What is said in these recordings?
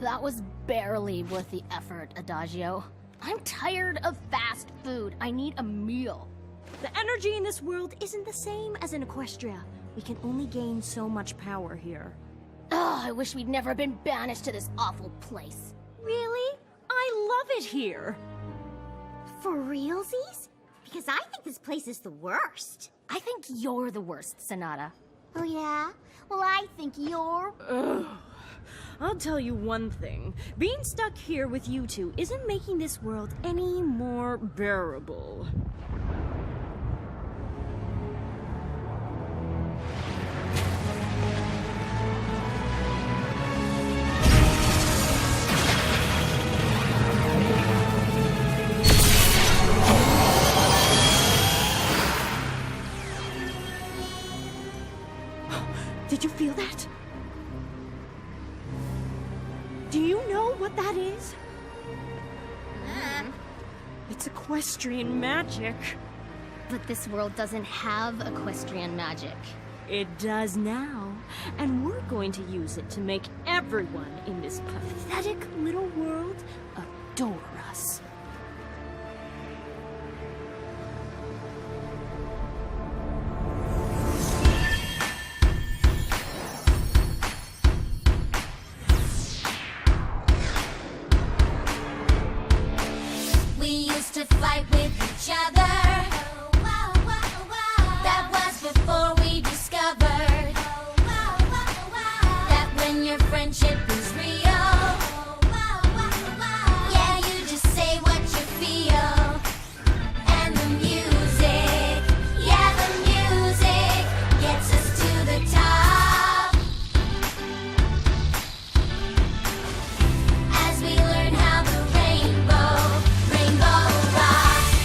That was barely worth the effort, Adagio. I'm tired of fast food. I need a meal. The energy in this world isn't the same as in Equestria. We can only gain so much power here. Ugh, I wish we'd never been banished to this awful place. Really? I love it here. For realsies? Because I think this place is the worst. I think you're the worst, Sonata. Oh yeah? Well, I think you're... Ugh. I'll tell you one thing. Being stuck here with you two isn't making this world any more bearable. Did you feel that? Do you know what that is? It's equestrian magic. But this world doesn't have equestrian magic. It does now, and we're going to use it to make everyone in this pathetic little world adore us. To fight with each other. That was before we discovered that when your friendship is real, yeah, you just say what you feel. And the music, yeah, the music gets us to the top. As we learn how the rainbow rocks.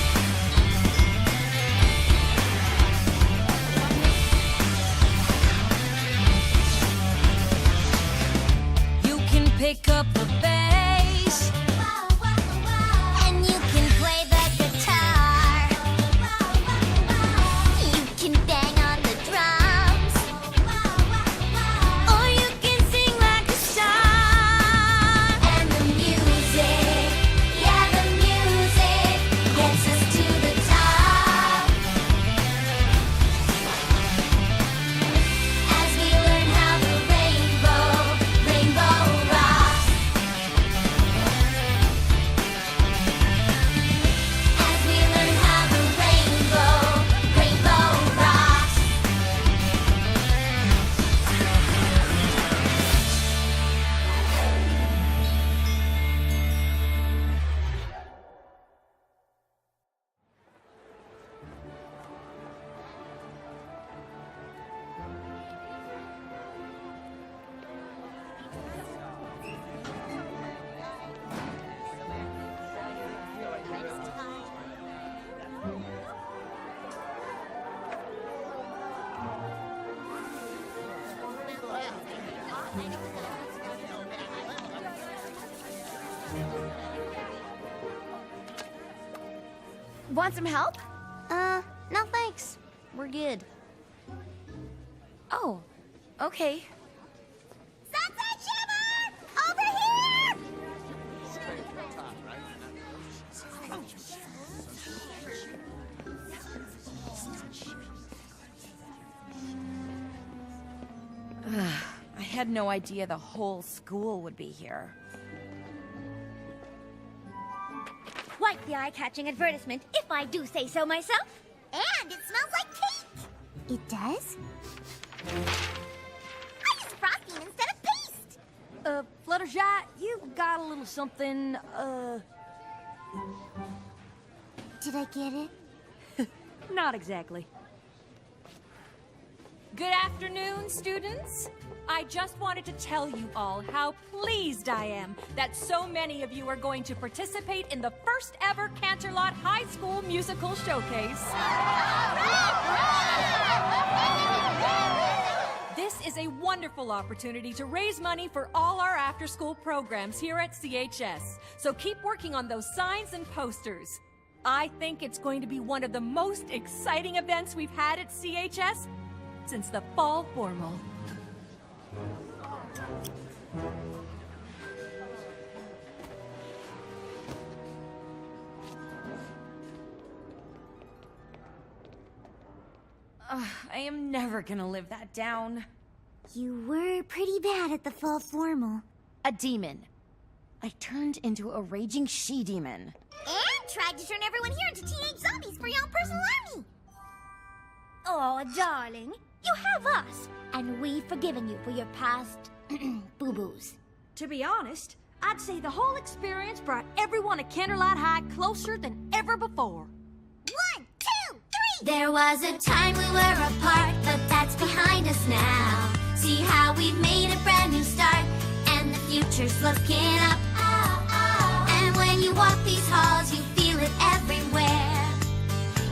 You can pick up the bass, and you can play the guitar. You can bang on the drums, or you can sing like a star. And the music, yeah, the music gets us to the top. As we learn how the rainbow rocks. As we learn how the rainbow rocks. Want some help? No thanks. We're good. Oh, okay. Sunset Shimmer! Over here! I had no idea the whole school would be here. Quite the eye-catching advertisement, if I do say so myself. And it smells like cake! It does? I use frosting instead of paste! Fluttershy, you got a little something, Did I get it? not exactly. Good afternoon, students. I just wanted to tell you all how pleased I am that so many of you are going to participate in the first ever Canterlot High School Musical Showcase. This is a wonderful opportunity to raise money for all our after-school programs here at CHS. So keep working on those signs and posters. I think it's going to be one of the most exciting events we've had at CHS since the fall formal. I am never gonna live that down. You were pretty bad at the fall formal. A demon. I turned into a raging she-demon. And tried to turn everyone here into teenage zombies for your own personal army. Oh, darling, you have us, and we've forgiven you for your past boo-boos. To be honest, I'd say the whole experience brought everyone at Candlelight High closer than ever before. 1, 2, 3! There was a time we were apart, but that's behind us now. See how we've made a brand new start, and the future's looking up. And when you walk these halls, you feel it everywhere.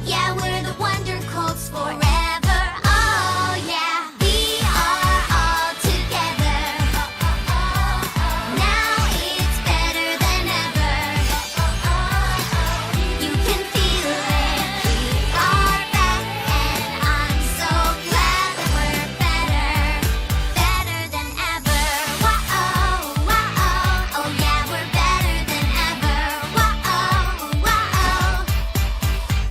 Yeah, we're the Wonder Colts forever. Oh yeah, we are all together. Now it's better than ever. You can feel it. We are back, and I'm so glad that we're better than ever. Whoa, whoa, oh yeah, we're better than ever. Whoa, whoa.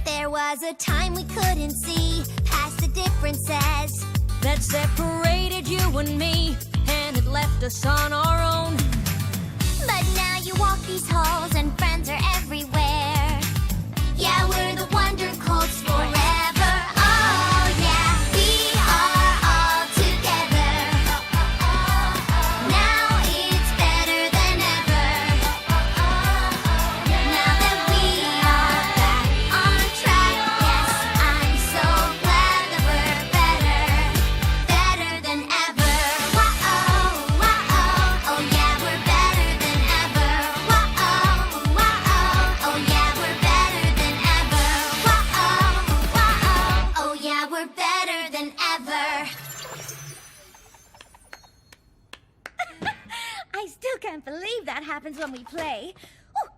There was a time we couldn't see past the differences. That separated you and me, and it left us on our own. But now you walk these halls and friends are everywhere. Yeah, we're the Wonder Colts forever. Oh yeah, we are all together. Now it's better than ever. Now that we are back on track, yes, I'm so glad that we're better than ever. Whoa, oh yeah, we're better than ever. Whoa, oh yeah, we're better than ever. Whoa, oh yeah, we're better than ever. I still can't believe that happens when we play. Ooh,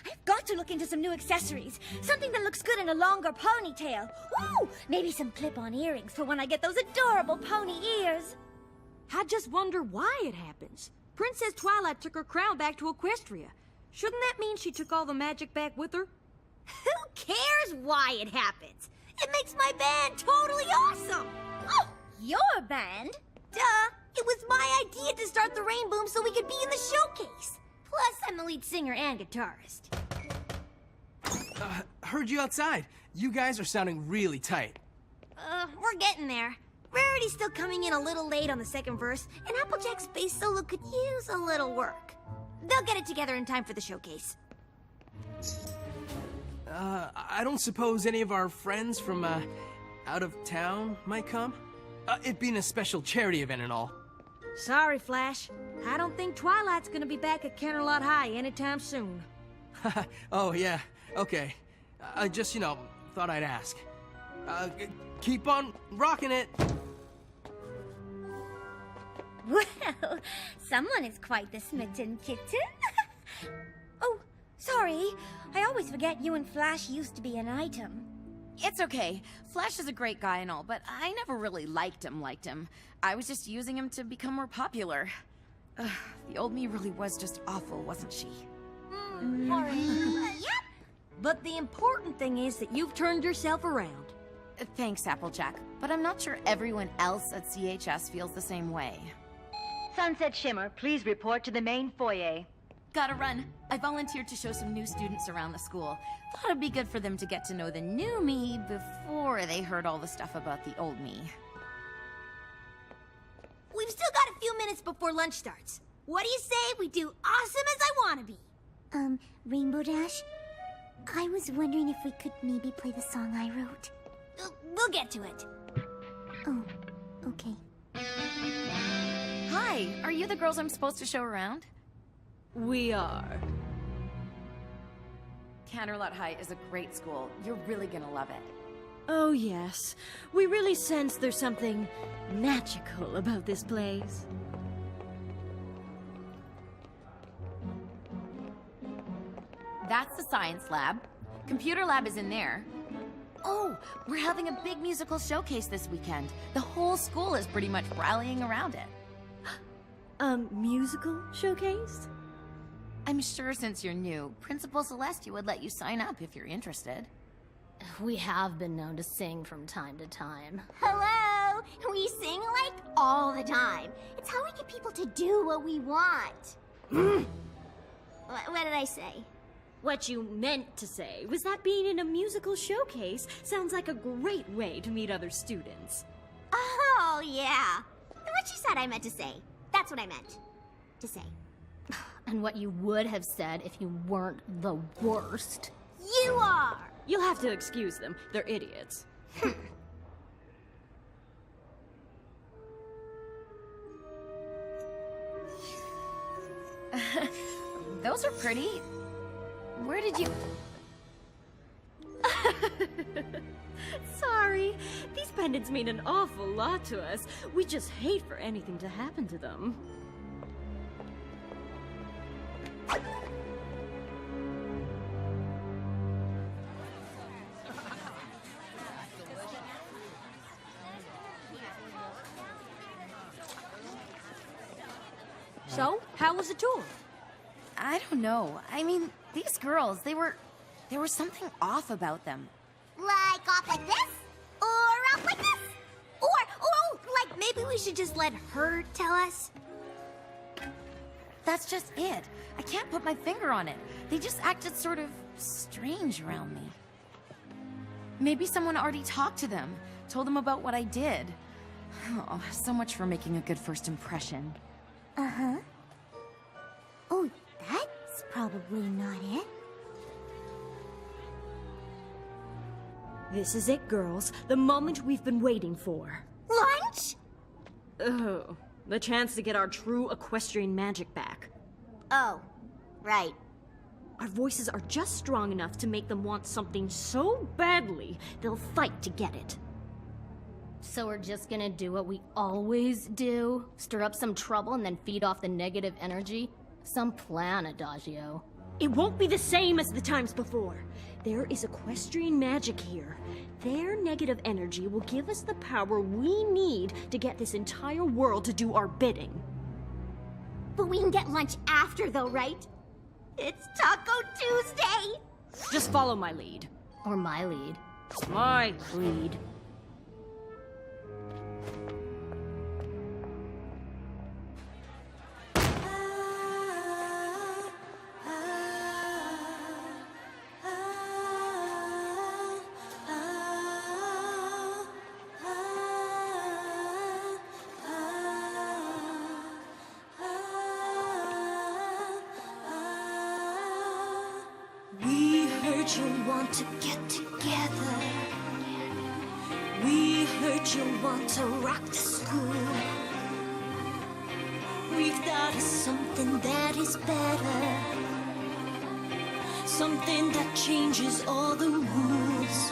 I've got to look into some new accessories. Something that looks good in a longer ponytail. Ooh, maybe some clip-on earrings for when I get those adorable pony ears. I just wonder why it happens. Princess Twilight took her crown back to Equestria. Shouldn't that mean she took all the magic back with her? Who cares why it happens? It makes my band totally awesome. Oh, your band? Duh, it was my idea to start the Rain Boom so we could be in the showcase. Plus, I'm the lead singer and guitarist. Heard you outside. You guys are sounding really tight. We're getting there. Rarity's still coming in a little late on the second verse, and Applejack's bass solo could use a little work. They'll get it together in time for the showcase. I don't suppose any of our friends from, out of town might come? It being a special charity event and all. Sorry, Flash. I don't think Twilight's gonna be back at Candlelight High anytime soon. Oh, yeah. Okay. I just, thought I'd ask. Keep on rocking it. Well, someone is quite the smitten kitten. Oh, sorry. I always forget you and Flash used to be an item. It's okay. Flash is a great guy and all, but I never really liked him. I was just using him to become more popular. Ugh, the old me really was just awful, wasn't she? Yep. But the important thing is that you've turned yourself around. Thanks, Applejack, but I'm not sure everyone else at CHS feels the same way. Sunset Shimmer, please report to the main foyer. Gotta run. I volunteered to show some new students around the school. Thought it'd be good for them to get to know the new me before they heard all the stuff about the old me. We've still got a few minutes before lunch starts. What do you say we do awesome as I want to be? Rainbow Dash? I was wondering if we could maybe play the song I wrote. We'll get to it. Oh, okay. Hi, are you the girls I'm supposed to show around? We are. Candlelight High is a great school. You're really gonna love it. Oh, yes. We really sense there's something magical about this place. That's the science lab. Computer lab is in there. Oh, we're having a big musical showcase this weekend. The whole school is pretty much rallying around it. Musical showcase? I'm sure since you're new, Principal Celestia would let you sign up if you're interested. We have been known to sing from time to time. Hello! know? We sing, like, all the time. It's how we get people to do what we want. What did I say? What you meant to say was that being in a musical showcase sounds like a great way to meet other students. Oh, yeah. What you said I meant to say. That's what I meant to say. And what you would have said if you weren't the worst. You are! You'll have to excuse them. They're idiots. Those are pretty. Where did you... Sorry. These pendants mean an awful lot to us. We just hate for anything to happen to them. So, how was the tour? I don't know. I mean, these girls, there was something off about them. Like off like this? Or off like this? Or, like maybe we should just let her tell us? That's just it. I can't put my finger on it. They just acted sort of strange around me. Maybe someone already talked to them, told them about what I did. Oh, so much for making a good first impression. Uh-huh. Oh, that's probably not it. This is it, girls. The moment we've been waiting for. Lunch? Oh, the chance to get our true equestrian magic back. Oh, right. Our voices are just strong enough to make them want something so badly, they'll fight to get it. So we're just gonna do what we always do? Stir up some trouble and then feed off the negative energy? Some plan, Adagio. It won't be the same as the times before. There is equestrian magic here. Their negative energy will give us the power we need to get this entire world to do our bidding. But we can get lunch after, though, right? It's Taco Tuesday! Just follow my lead. Or my lead. My lead. You want to get together. We heard you want to rock the school. We've got something that is better, something that changes all the rules.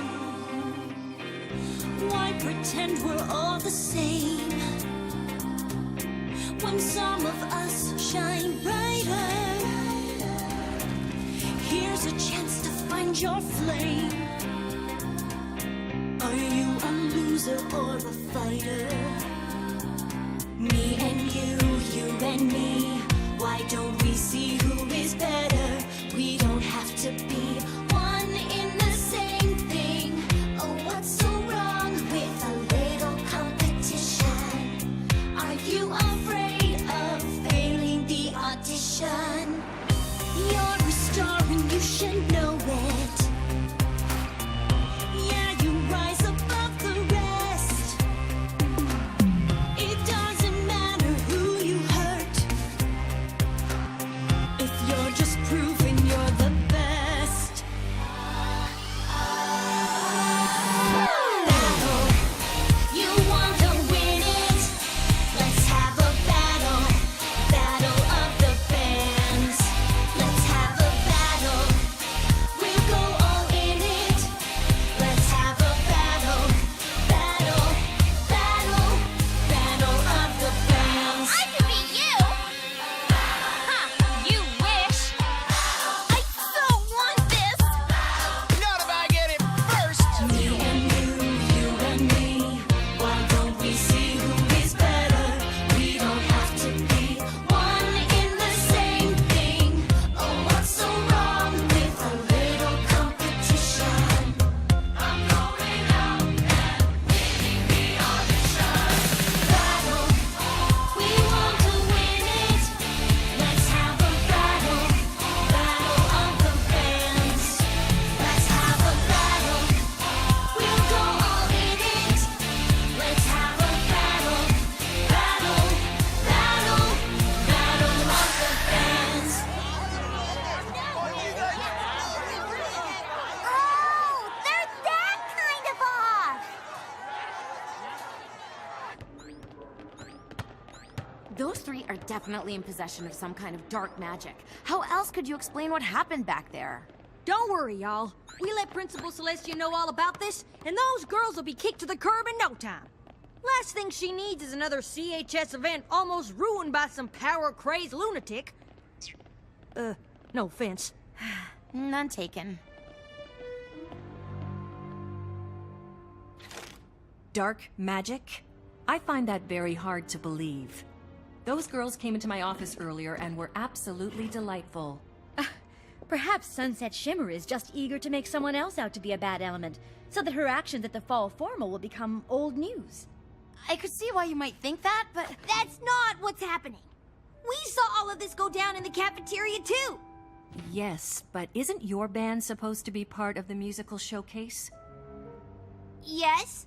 Why pretend we're all the same when some of us shine brighter? Here's a chance to find your flame. Are you a loser or a fighter? Me and you and me. Why don't we see who is better? We don't have to be one in the same thing. Oh, what's so wrong with a little competition? Are you afraid of failing the audition? You're a star and you should know it. Yeah, you rise above the rest. Those three are definitely in possession of some kind of dark magic. How else could you explain what happened back there? Don't worry, y'all. We let Principal Celestia know all about this, and those girls will be kicked to the curb in no time. Last thing she needs is another CHS event almost ruined by some power-crazed lunatic. No offense. None taken. Dark magic? I find that very hard to believe. Those girls came into my office earlier and were absolutely delightful. Perhaps Sunset Shimmer is just eager to make someone else out to be a bad element, so that her actions at the fall formal will become old news. I could see why you might think that, but... That's not what's happening. We saw all of this go down in the cafeteria, too. Yes, but isn't your band supposed to be part of the musical showcase? Yes?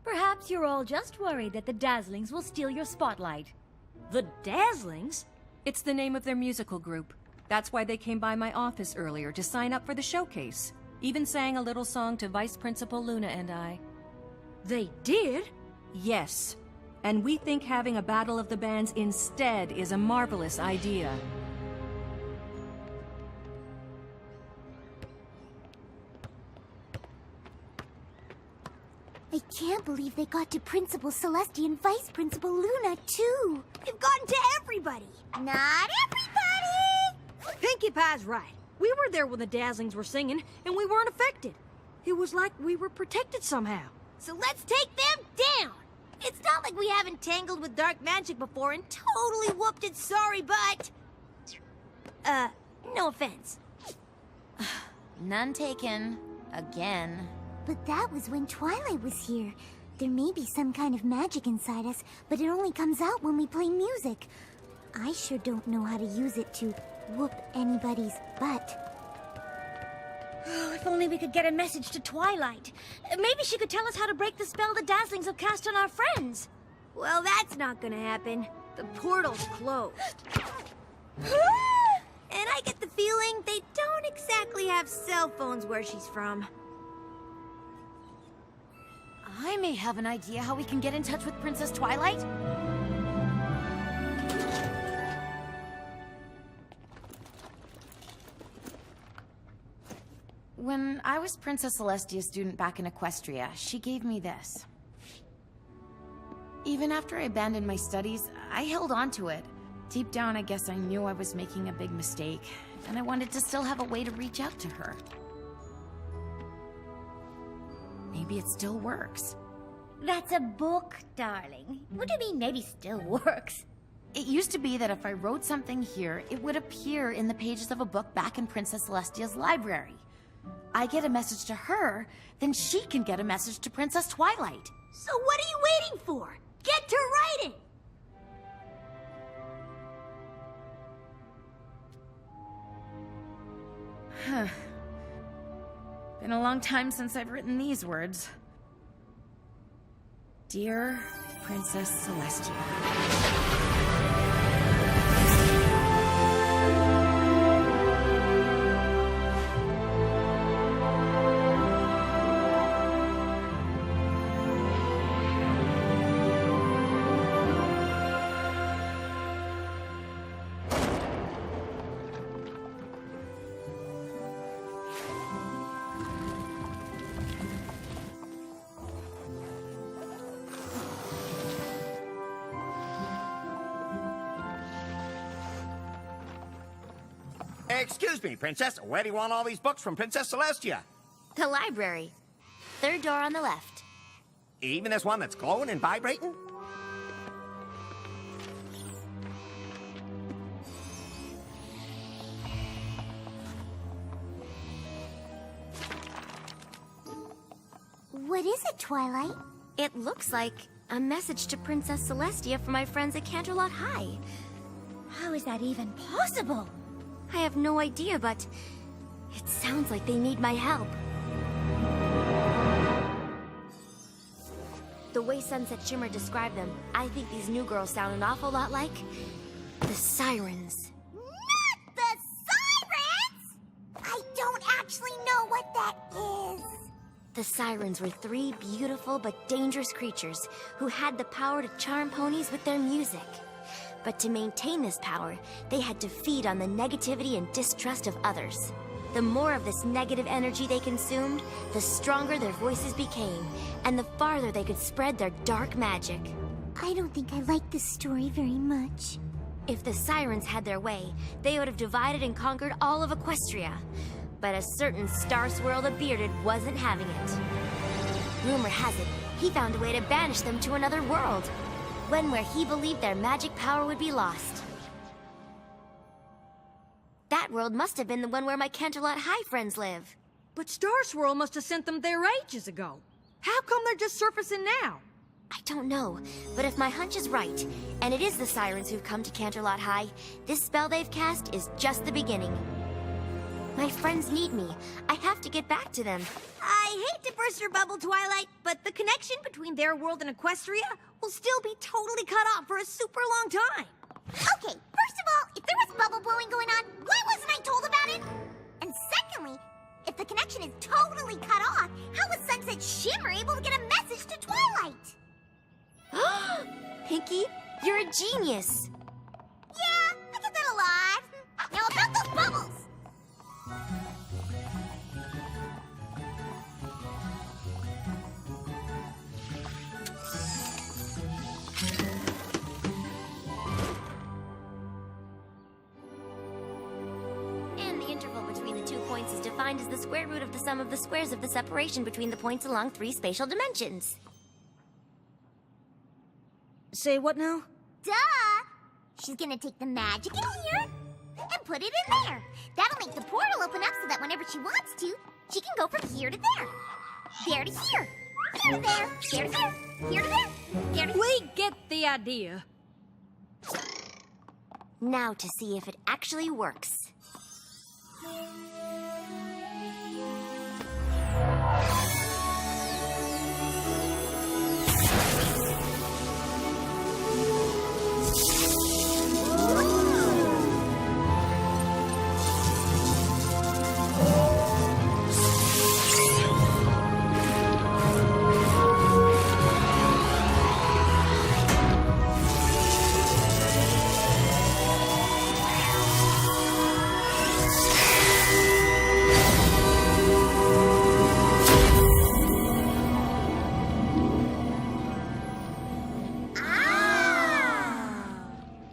Perhaps you're all just worried that the Dazzlings will steal your spotlight. The Dazzlings? It's the name of their musical group. That's why they came by my office earlier to sign up for the showcase. Even sang a little song to Vice Principal Luna and I. They did? Yes. And we think having a battle of the bands instead is a marvelous idea. I can't believe they got to Principal Celestia and Vice Principal Luna, too. They've gotten to everybody. Not everybody! Pinkie Pie's right. We were there when the Dazzlings were singing, and we weren't affected. It was like we were protected somehow. So let's take them down. It's not like we haven't tangled with dark magic before and totally whooped its sorry butt. No offense. None taken. Again. But that was when Twilight was here. There may be some kind of magic inside us, but it only comes out when we play music. I sure don't know how to use it to whoop anybody's butt. Oh, if only we could get a message to Twilight. Maybe she could tell us how to break the spell the Dazzlings have cast on our friends. Well, that's not gonna happen. The portal's closed. And I get the feeling they don't exactly have cell phones where she's from. I may have an idea how we can get in touch with Princess Twilight. When I was Princess Celestia's student back in Equestria, she gave me this. Even after I abandoned my studies, I held on to it. Deep down, I guess I knew I was making a big mistake, and I wanted to still have a way to reach out to her. Maybe it still works. That's a book, darling. What do you mean maybe still works? It used to be that if I wrote something here, it would appear in the pages of a book back in Princess Celestia's library. I get a message to her, then she can get a message to Princess Twilight. So what are you waiting for? Get to writing! Been a long time since I've written these words. Dear Princess Celestia. Excuse me, Princess. Where do you want all these books from Princess Celestia? The library. Third door on the left. Even this one that's glowing and vibrating? What is it, Twilight? It looks like a message to Princess Celestia from my friends at Canterlot High. How is that even possible? I have no idea, but it sounds like they need my help. The way Sunset Shimmer described them, I think these new girls sound an awful lot like the Sirens. Not the Sirens! I don't actually know what that is. The Sirens were 3 beautiful but dangerous creatures who had the power to charm ponies with their music. But to maintain this power, they had to feed on the negativity and distrust of others. The more of this negative energy they consumed, the stronger their voices became, and the farther they could spread their dark magic. I don't think I like this story very much. If the sirens had their way, they would have divided and conquered all of Equestria. But a certain Star Swirl the Bearded wasn't having it. Rumor has it, he found a way to banish them to another world. One where he believed their magic power would be lost. That world must have been the one where my Canterlot High friends live. But Star Swirl must have sent them there ages ago. How come they're just surfacing now? I don't know, but if my hunch is right, and it is the sirens who've come to Canterlot High, this spell they've cast is just the beginning. My friends need me. I have to get back to them. I hate to burst your bubble, Twilight, but the connection between their world and Equestria will still be totally cut off for a super long time. Okay, first of all, if there was bubble blowing going on, why wasn't I told about it? And secondly, if the connection is totally cut off, how was Sunset Shimmer able to get a message to Twilight? Pinky, you're a genius. Yeah, I get that a lot. Now about those bubbles! And the interval between the 2 points is defined as the square root of the sum of the squares of the separation between the points along 3 spatial dimensions. Say what now? Duh! She's gonna take the magic in here and put it in there. That'll make the portal open up so that whenever she wants to, she can go from here to there. There to here. Here to there. There to there. Here to there. There to We get the idea. Now to see if it actually works.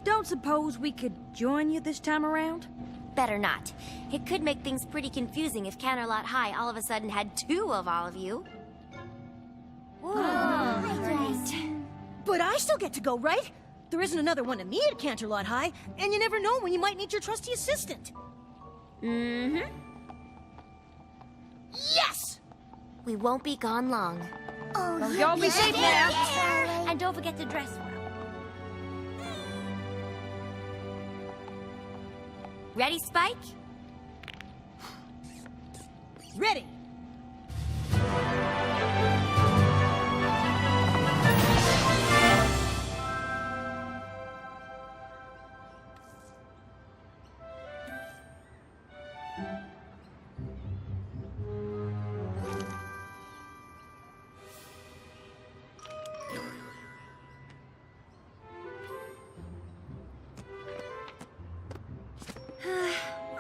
Don't suppose we could join you this time around? Better not. It could make things pretty confusing if Canterlot High all of a sudden had 2 of all of you. But I still get to go, right? There isn't another one of me at Canterlot High, and you never know when you might need your trusty assistant. Mm-hmm. Yes! We won't be gone long. Oh, Y'all be safe now. And don't forget to dress well. Ready, Spike? Ready.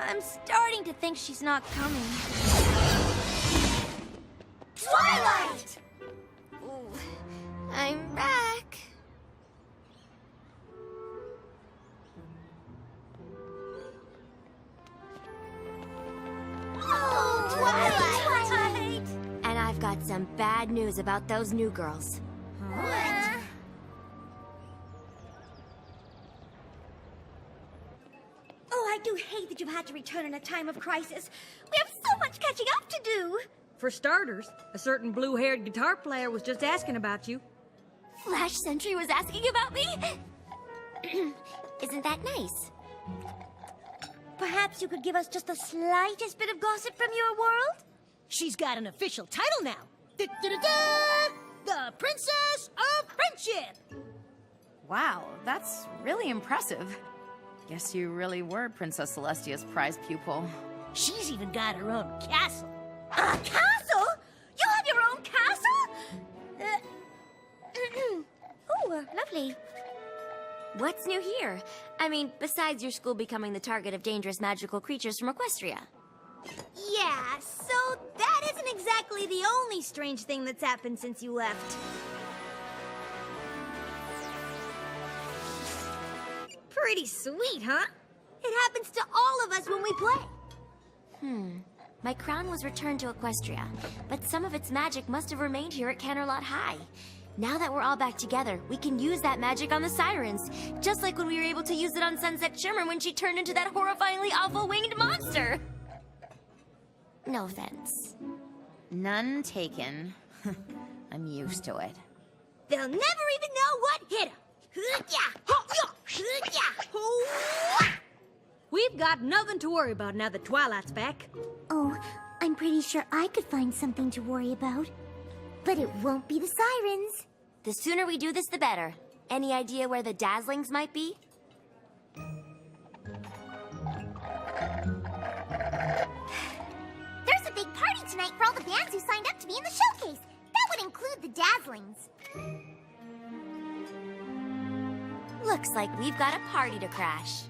I'm starting to think she's not coming. Twilight! Ooh, I'm back. Oh, Twilight! And I've got some bad news about those new girls. What? Oh, I do hate that you've had to return in a time of crisis. We have so much catching up to do. For starters, a certain blue-haired guitar player was just asking about you. Flash Sentry was asking about me? Isn't that nice? Perhaps you could give us just the slightest bit of gossip from your world? She's got an official title now. Da-da-da-da! The Princess of Friendship! Wow, that's really impressive. Guess you really were Princess Celestia's prize pupil. She's even got her own castle. A castle? You have your own castle? Oh, lovely. What's new here? I mean, besides your school becoming the target of dangerous magical creatures from Equestria. Yeah, so that isn't exactly the only strange thing that's happened since you left. Pretty sweet, huh? It happens to all of us when we play. My crown was returned to Equestria, but some of its magic must have remained here at Canterlot High. Now that we're all back together, we can use that magic on the sirens, just like when we were able to use it on Sunset Shimmer when she turned into that horrifyingly awful winged monster. No offense. None taken. I'm used to it. They'll never even know what hit them. We've got nothing to worry about now that Twilight's back. Oh, I'm pretty sure I could find something to worry about. But it won't be the sirens. The sooner we do this, the better. Any idea where the Dazzlings might be? There's a big party tonight for all the bands who signed up to be in the showcase. That would include the Dazzlings. Looks like we've got a party to crash.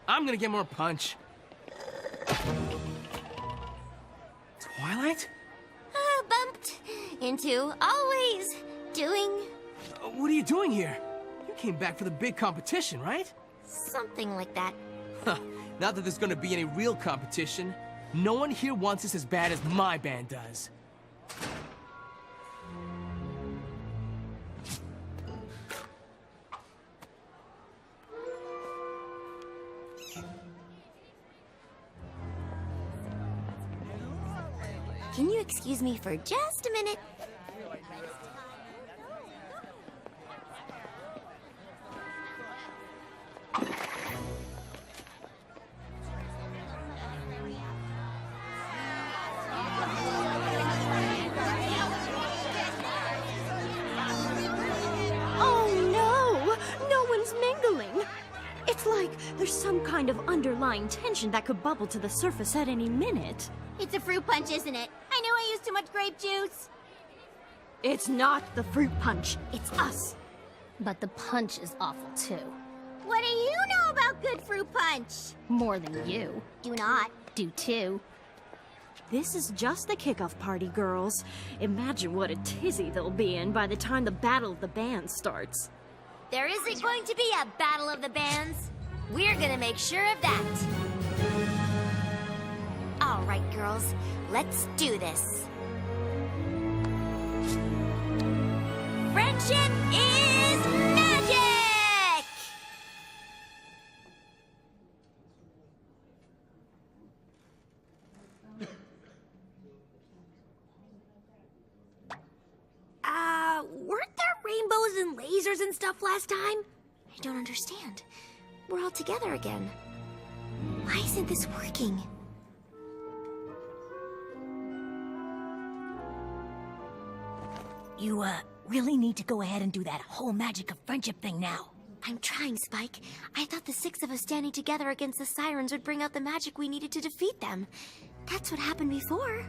I'm gonna get more punch. Twilight? Bumped into, always doing What are you doing here? You came back for the big competition, right? something like that. Huh. Not that there's gonna be any real competition. No one here wants this as bad as my band does. Can you excuse me for just a minute? Oh no! No one's mingling! It's like there's some kind of underlying tension that could bubble to the surface at any minute. It's a fruit punch, isn't it? I knew I used too much grape juice. It's not the fruit punch, it's us. But the punch is awful too. What do you know about good fruit punch? More than you. Do not. Do too. This is just the kickoff party, girls. Imagine what a tizzy they'll be in by the time the Battle of the Bands starts. There isn't going to be a battle of the bands. We're gonna make sure of that. All right, girls, let's do this. Friendship is magic! Weren't there rainbows and lasers and stuff last time? I don't understand. We're all together again. Why isn't this working? You, really need to go ahead and do that whole magic of friendship thing now. I'm trying, Spike. I thought the 6 of us standing together against the sirens would bring out the magic we needed to defeat them. That's what happened before.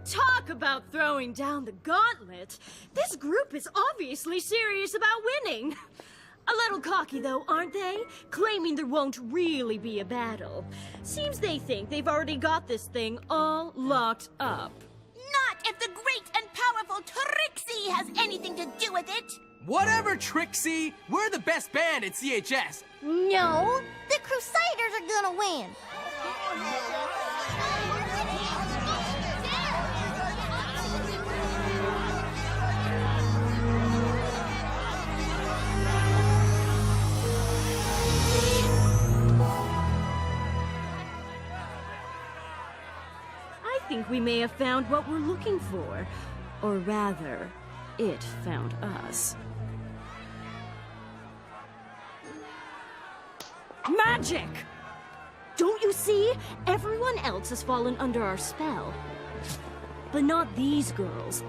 Talk about throwing down the gauntlet. This group is obviously serious about winning. A little cocky, though, aren't they? Claiming there won't really be a battle. Seems they think they've already got this thing all locked up. Not if the great and powerful Trixie has anything to do with it! Whatever, Trixie! We're the best band at CHS! No, the Crusaders are gonna win. I think we may have found what we're looking for. Or rather, it found us. Magic! Don't you see? Everyone else has fallen under our spell. But not these girls.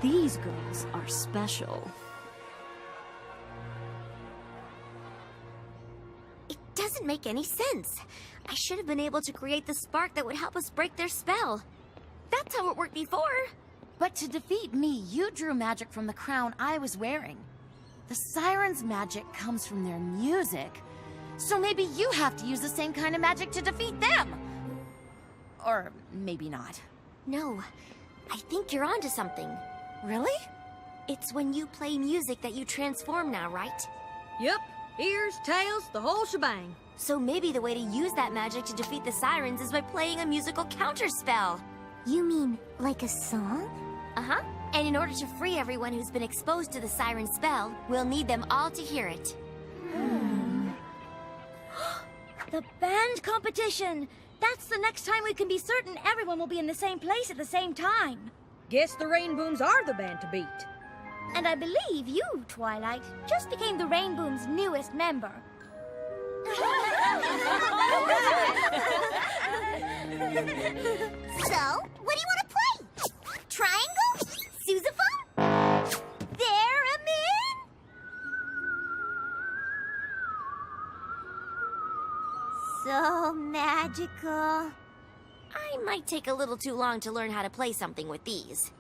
These girls are special. doesn't make any sense. I should have been able to create the spark that would help us break their spell. That's how it worked before. But to defeat me, you drew magic from the crown I was wearing. The sirens' magic comes from their music. So maybe you have to use the same kind of magic to defeat them. Or maybe not. No, I think you're onto something. Really? It's when you play music that you transform now, right? Yep. Ears, tails, the whole shebang. So maybe the way to use that magic to defeat the sirens is by playing a musical counterspell. You mean like a song? Uh-huh. And in order to free everyone who's been exposed to the siren spell, we'll need them all to hear it. The band competition! That's the next time we can be certain everyone will be in the same place at the same time. Guess the Rainbooms are the band to beat. And I believe you, Twilight, just became the Rainboom's newest member. So, what do you want to play? Triangle? Sousaphone? Theremin? So magical. I might take a little too long to learn how to play something with these.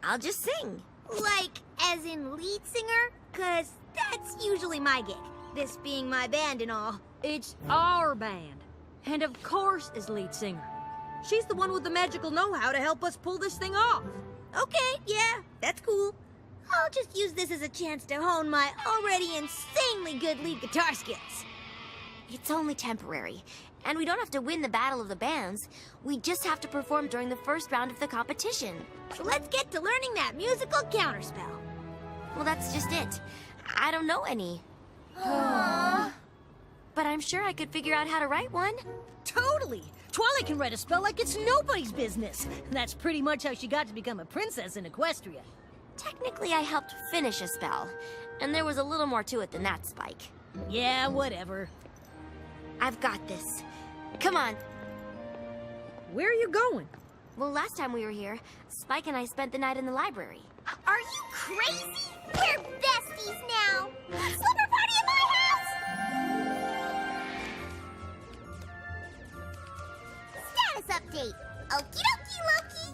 I'll just sing. Like, as in lead singer? 'Cause that's usually my gig, this being my band and all. It's our band. And of course is lead singer. She's the one with the magical know-how to help us pull this thing off. Okay, yeah, that's cool. I'll just use this as a chance to hone my already insanely good lead guitar skills. It's only temporary, and we don't have to win the battle of the bands. We just have to perform during the first round of the competition. So let's get to learning that musical counterspell. Well, that's just it. I don't know any. But I'm sure I could figure out how to write one. Totally! Twilight can write a spell like it's nobody's business. That's pretty much how she got to become a princess in Equestria. Technically, I helped finish a spell, and there was a little more to it than that, Spike. Yeah, whatever. I've got this. Come on. Where are you going? Well, last time we were here, Spike and I spent the night in the library. Are you crazy? We're besties now. Slumber party at my house. Status update. Okie dokie, Loki.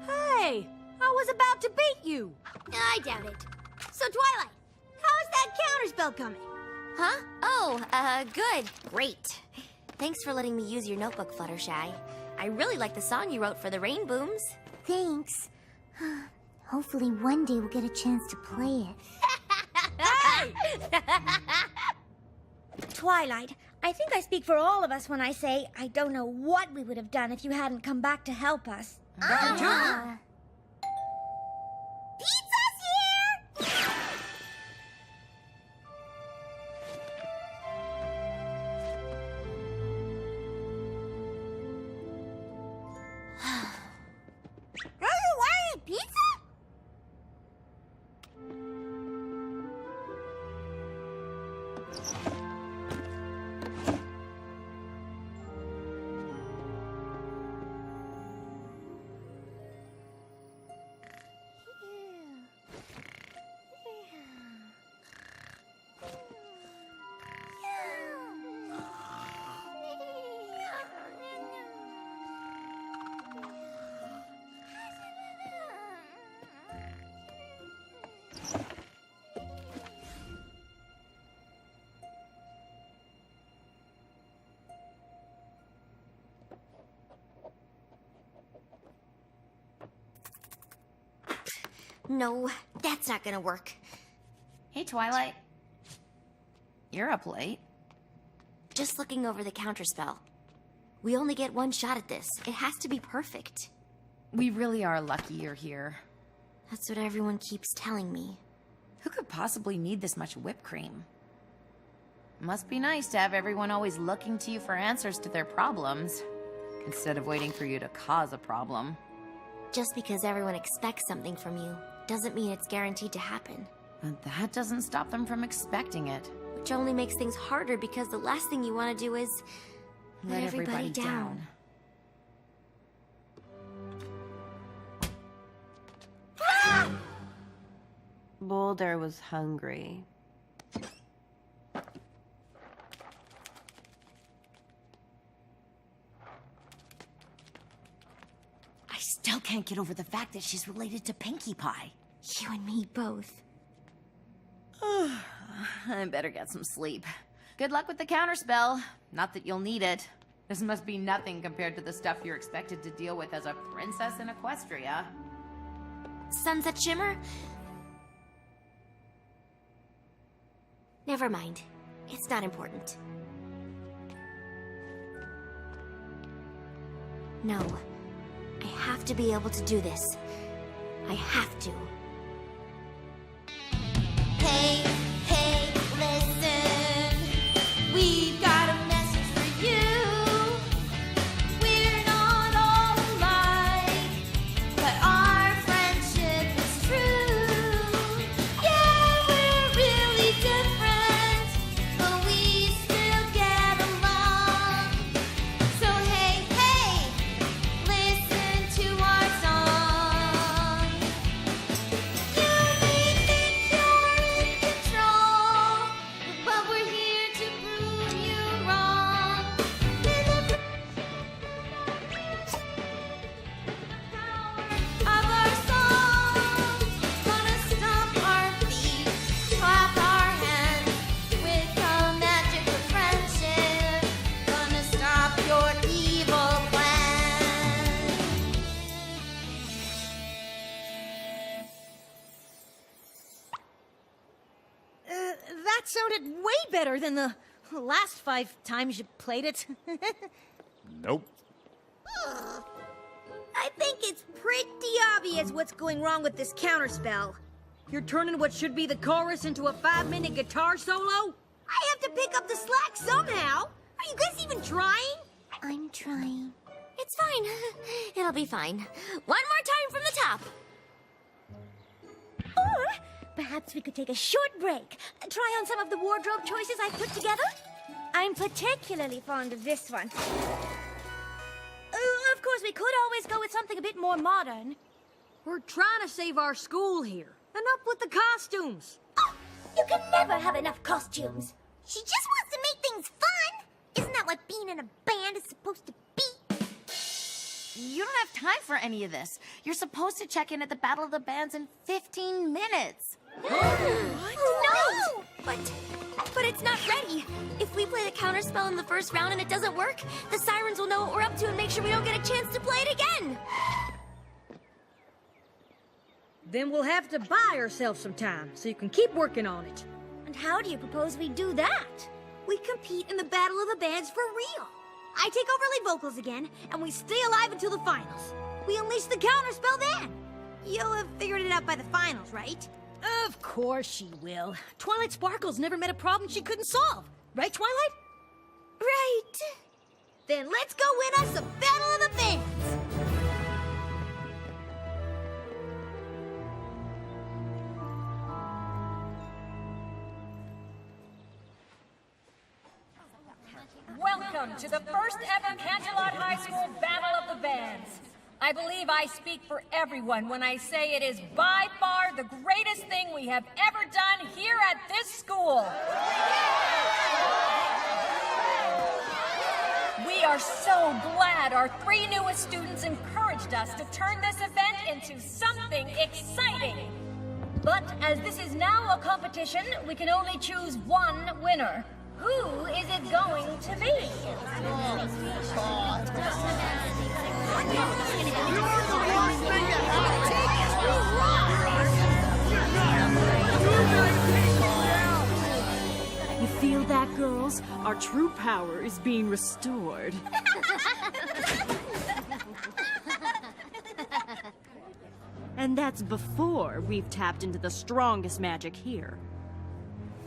Hey! I was about to beat you! I doubt it. So, Twilight, how's that counterspell coming? Huh? Oh, good. Great. Thanks for letting me use your notebook, Fluttershy. I really like the song you wrote for the Rainbooms. Thanks. Hopefully one day we'll get a chance to play it. Twilight, I think I speak for all of us when I say I don't know what we would have done if you hadn't come back to help us. Pizza's here! Are you wanting pizza? No, that's not gonna work. Hey, Twilight. You're up late. Just looking over the counterspell. We only get one shot at this. It has to be perfect. We really are lucky you're here. That's what everyone keeps telling me. Who could possibly need this much whipped cream? Must be nice to have everyone always looking to you for answers to their problems, instead of waiting for you to cause a problem. Just because everyone expects something from you doesn't mean it's guaranteed to happen. But that doesn't stop them from expecting it. which only makes things harder because the last thing you want to do is let everybody down. Boulder was hungry. I still can't get over the fact that she's related to Pinkie Pie. You and me both. I better get some sleep. Good luck with the counterspell. Not that you'll need it. This must be nothing compared to the stuff you're expected to deal with as a princess in Equestria. Sunset Shimmer? Never mind. It's not important. No. I have to be able to do this. I have to. Hey, hey, listen. We've got a message for you. We're not all alike, but our friendship is true. Yeah, we're really different, but we still get along. So hey, hey, listen to our song. You may think you're in control, but we're here to prove you wrong. Of our song, gonna stomp our feet, clap our hands with the magic of friendship. Gonna stop your evil plan. That sounded way better than the last 5 times you played it. Nope. I think it's pretty obvious what's going wrong with this counterspell. You're turning what should be the chorus into a 5-minute guitar solo? I have to pick up the slack somehow. Are you guys even trying? I'm trying. It's fine. It'll be fine. One more time from the top. Or perhaps we could take a short break. Try on some of the wardrobe choices I put together. I'm particularly fond of this one. Of course, we could always go with something a bit more modern. We're trying to save our school here. Enough with the costumes. Oh, you can never have enough costumes. She just wants to make things fun. Isn't that what being in a band is supposed to be? You don't have time for any of this. You're supposed to check in at the Battle of the Bands in 15 minutes. No! But it's not ready. If we play the counterspell in the first round and it doesn't work, the sirens will know what we're up to and make sure we don't get a chance to play it again. Then we'll have to buy ourselves some time so you can keep working on it. And how do you propose we do that? We compete in the Battle of the Bands for real. I take over lead vocals again, and we stay alive until the finals. We unleash the counterspell then. You'll have figured it out by the finals, right? Of course she will. Twilight Sparkle's never met a problem she couldn't solve. Right, Twilight? Right. Then let's go win us a Battle of the Bands. Welcome to the first ever Canterlot High School Battle of the Bands. I believe I speak for everyone when I say it is by far the greatest thing we have ever done here at this school. We are so glad our 3 newest students encouraged us to turn this event into something exciting. But as this is now a competition, we can only choose one winner. Who is it going to be? You feel that, girls? Our true power is being restored. And that's before we've tapped into the strongest magic here.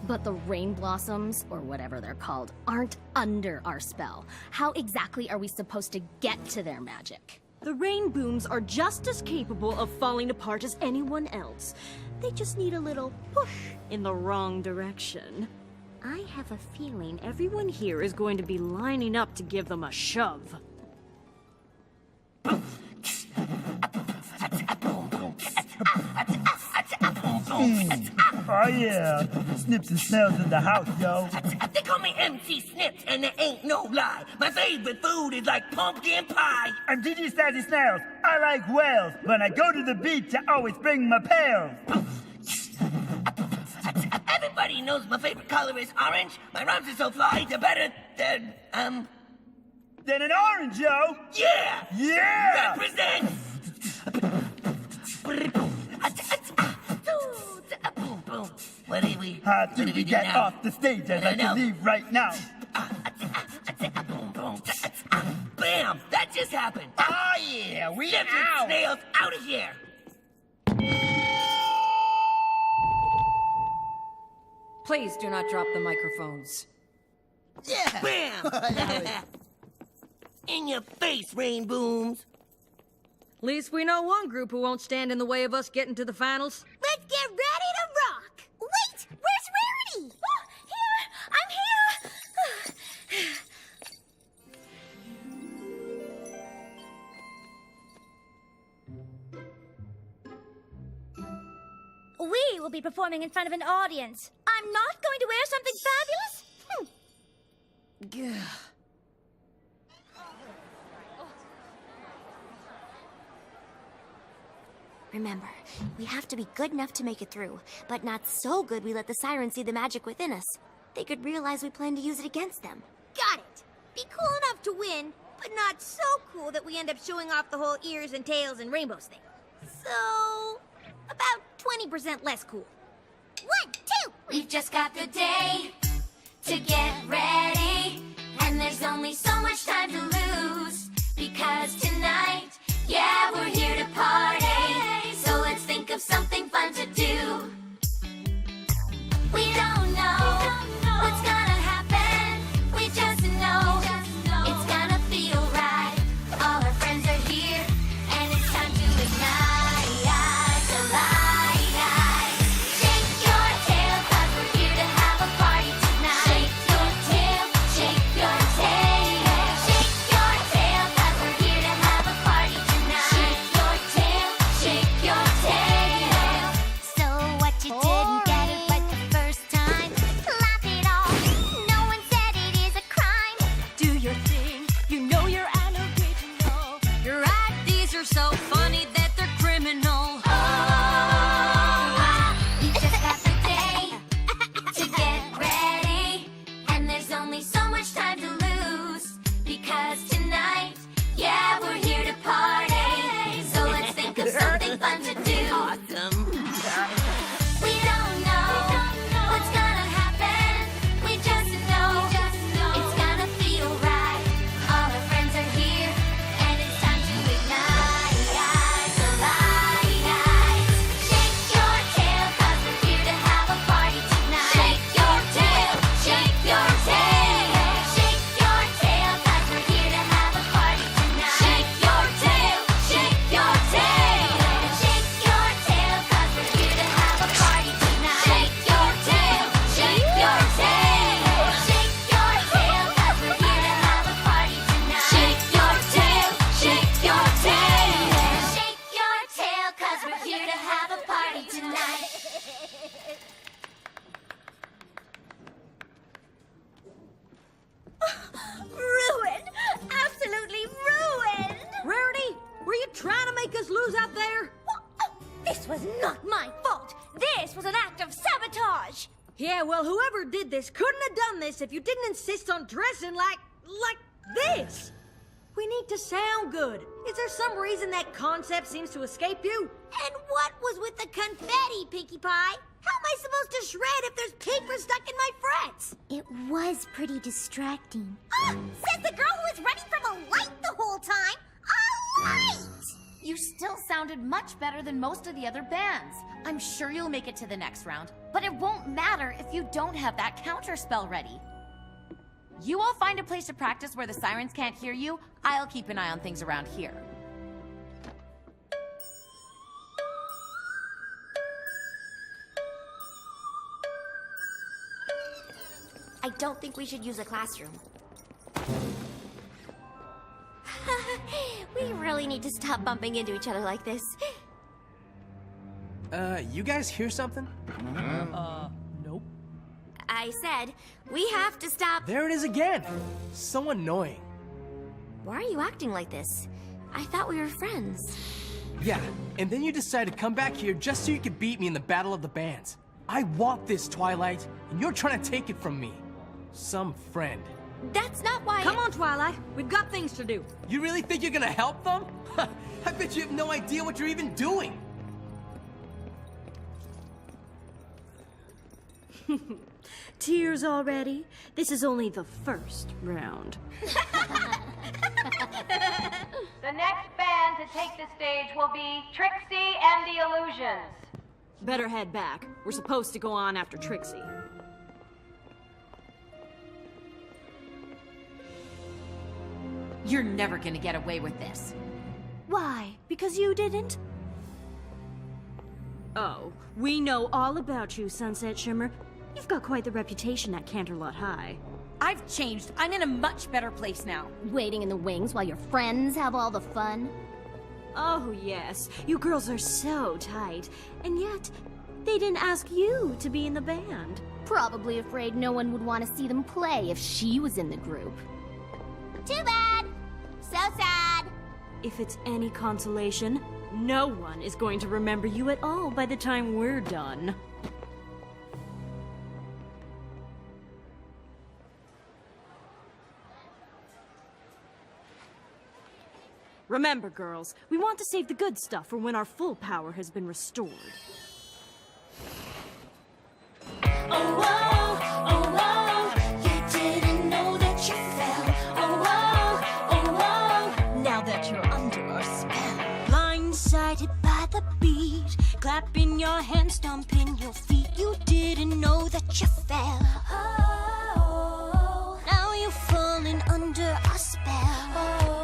But the rain blossoms, or whatever they're called, aren't under our spell. How exactly are we supposed to get to their magic? The rain booms are just as capable of falling apart as anyone else. They just need a little push in the wrong direction. I have a feeling everyone here is going to be lining up to give them a shove. Oh yeah, Snips and Snails in the house, yo. They call me MC Snips, and there ain't no lie. My favorite food is like pumpkin pie. I'm Gigi Snazzy Snails. I like whales. When I go to the beach, I always bring my pails. Everybody knows my favorite color is orange. My rhymes are so fly, they're better than, Than an orange, yo. Yeah! Yeah! Represent! What do we... How do we get off the stage as I can leave right now? Bam! That just happened! Oh yeah, we Snips and out! Snails out of here! Please do not drop the microphones. Yeah! Bam! In your face, Rain Booms! Least we know one group who won't stand in the way of us getting to the finals. Let's get ready to rock! Wait! Where's Rarity? Oh, here! I'm here! We will be performing in front of an audience. I'm not going to wear something fabulous? Remember, we have to be good enough to make it through, but not so good we let the sirens see the magic within us. They could realize we plan to use it against them. Got it. Be cool enough to win, but not so cool that we end up showing off the whole ears and tails and rainbows thing. So, about 20% less cool. 1, 2! We've just got the day to get ready, and there's only so much time to lose, because tonight, yeah, we're here to party, so let's think of something fun to do. We don't know what's gonna happen, we just know it's gonna feel right. All our friends are here, and it's time to ignite the light. Shake your tail, 'cause we're here to have a party tonight. Shake your tail, shake your tail. Shake your tail, 'cause we're here to have a party tonight. Shake your tail, shake your tail. So what you didn't get it right the first time? Laugh it off. No one said it is a crime. Do your thing. You know you're an original. Your ideas are so funny that they're criminal. We just got the day to get ready, and there's only so much time to lose, because tonight, yeah, we're here to party, so let's think of something fun to do. Awesome! We don't know what's gonna happen, we just know it's gonna feel right. All our friends are here, and it's time to ignite the light. Shake your tail, 'cause we're here to have a party tonight. Shake your tail, shake your tail. Shake your tail, 'cause we're here to have a party tonight. Shake your tail, shake your tail. Shake your tail, 'cause we're here to have a party tonight. Shake your tail, shake your tail. Shake your tail, 'cause we're here to have a party tonight. Shake your tail, shake your tail. Shake your tail, 'cause we're here to have a party tonight. Ruined! Absolutely ruined! Rarity, were you trying to make us lose out there? This was not my fault! This was an act of sabotage! Yeah, well, whoever did this couldn't have done this if you didn't insist on dressing like this. We need to sound good. Is there some reason that concept seems to escape you? And what was with the confetti, Pinkie Pie? How am I supposed to shred if there's paper stuck in my frets? It was pretty distracting. Says the girl who was running from a light the whole time! A light! You still sounded much better than most of the other bands. I'm sure you'll make it to the next round, but it won't matter if you don't have that counter spell ready. You all find a place to practice where the sirens can't hear you. I'll keep an eye on things around here. I don't think we should use a classroom. We really need to stop bumping into each other like this. You guys hear something? Nope. I said, we have to stop. There it is again! So annoying. Why are you acting like this? I thought we were friends. Yeah, and then you decided to come back here just so you could beat me in the Battle of the Bands. I want this, Twilight, and you're trying to take it from me. Some friend. That's not why. Come on, Twilight. We've got things to do. You really think you're gonna help them? I bet you have no idea what you're even doing. Tears already? This is only the first round. The next band to take the stage will be Trixie and the Illusions. Better head back. We're supposed to go on after Trixie. You're never gonna get away with this. Why? Because you didn't? Oh, we know all about you, Sunset Shimmer. You've got quite the reputation at Canterlot High. I've changed. I'm in a much better place now. Waiting in the wings while your friends have all the fun? Oh, yes. You girls are so tight. And yet, they didn't ask you to be in the band. Probably afraid no one would want to see them play if she was in the group. Too bad. So sad. If it's any consolation, no one is going to remember you at all by the time we're done. Remember, girls, we want to save the good stuff for when our full power has been restored. Oh, whoa, oh, whoa, you didn't know that you fell. Oh, whoa, now that you're under our spell. Blindsided by the beat, clapping your hands, stomping your feet. You didn't know that you fell. Oh, now you're falling under our spell. Oh.